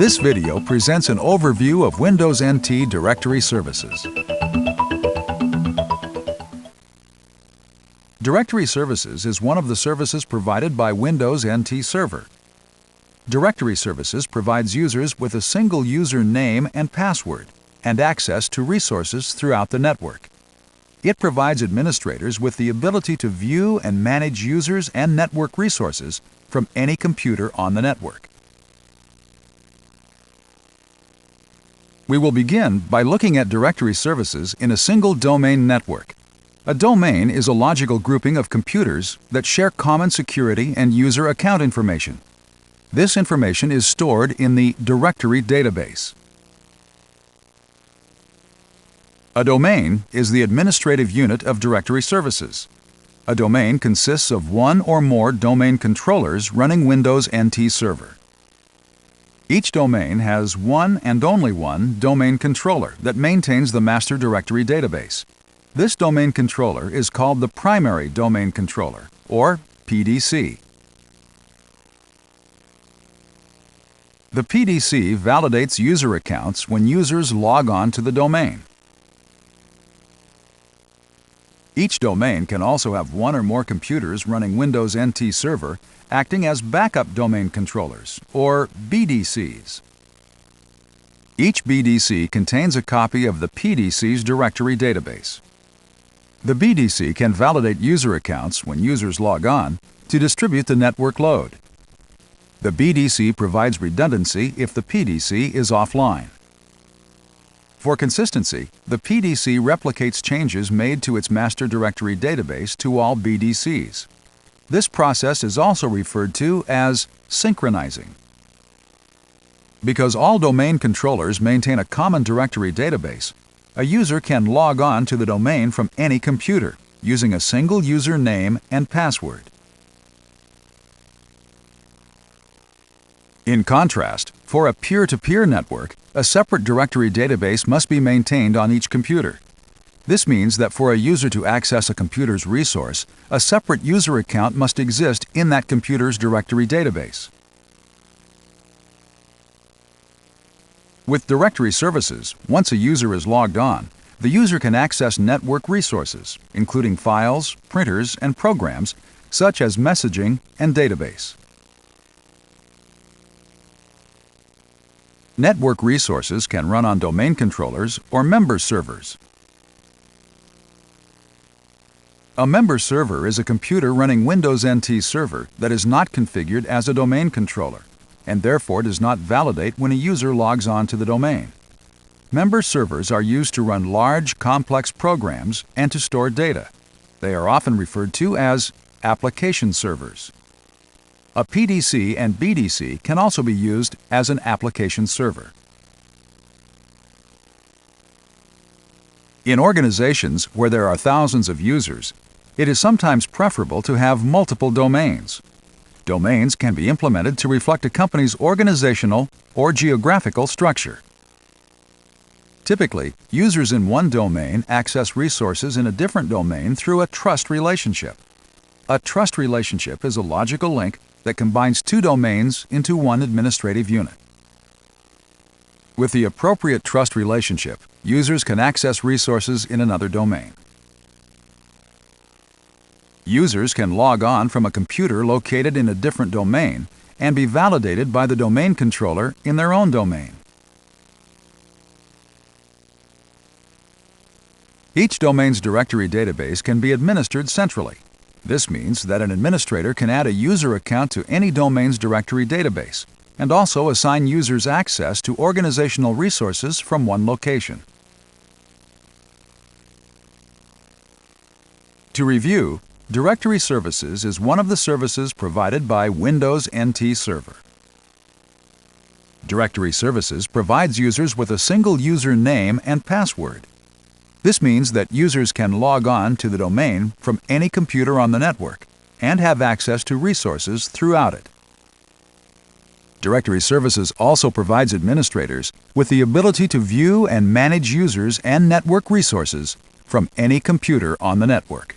This video presents an overview of Windows NT directory services. Directory services is one of the services provided by Windows NT Server. Directory services provides users with a single user name and password and access to resources throughout the network. It provides administrators with the ability to view and manage users and network resources from any computer on the network. We will begin by looking at directory services in a single domain network. A domain is a logical grouping of computers that share common security and user account information. This information is stored in the directory database. A domain is the administrative unit of directory services. A domain consists of one or more domain controllers running Windows NT Server. Each domain has one and only one domain controller that maintains the master directory database. This domain controller is called the primary domain controller, or PDC. The PDC validates user accounts when users log on to the domain. Each domain can also have one or more computers running Windows NT Server acting as backup domain controllers, or BDCs. Each BDC contains a copy of the PDC's directory database. The BDC can validate user accounts when users log on to distribute the network load. The BDC provides redundancy if the PDC is offline. For consistency, the PDC replicates changes made to its master directory database to all BDCs. This process is also referred to as synchronizing. Because all domain controllers maintain a common directory database, a user can log on to the domain from any computer using a single user name and password. In contrast, for a peer-to-peer network, a separate directory database must be maintained on each computer. This means that for a user to access a computer's resource, a separate user account must exist in that computer's directory database. With directory services, once a user is logged on, the user can access network resources, including files, printers, and programs, such as messaging and database. Network resources can run on domain controllers or member servers. A member server is a computer running Windows NT Server that is not configured as a domain controller and therefore does not validate when a user logs on to the domain. Member servers are used to run large, complex programs and to store data. They are often referred to as application servers. A PDC and BDC can also be used as an application server. In organizations where there are thousands of users, it is sometimes preferable to have multiple domains. Domains can be implemented to reflect a company's organizational or geographical structure. Typically, users in one domain access resources in a different domain through a trust relationship. A trust relationship is a logical link that combines two domains into one administrative unit. With the appropriate trust relationship, users can access resources in another domain. Users can log on from a computer located in a different domain and be validated by the domain controller in their own domain. Each domain's directory database can be administered centrally. This means that an administrator can add a user account to any domain's directory database and also assign users access to organizational resources from one location. To review, directory services is one of the services provided by Windows NT Server. Directory services provides users with a single user name and password. This means that users can log on to the domain from any computer on the network and have access to resources throughout it. Directory services also provides administrators with the ability to view and manage users and network resources from any computer on the network.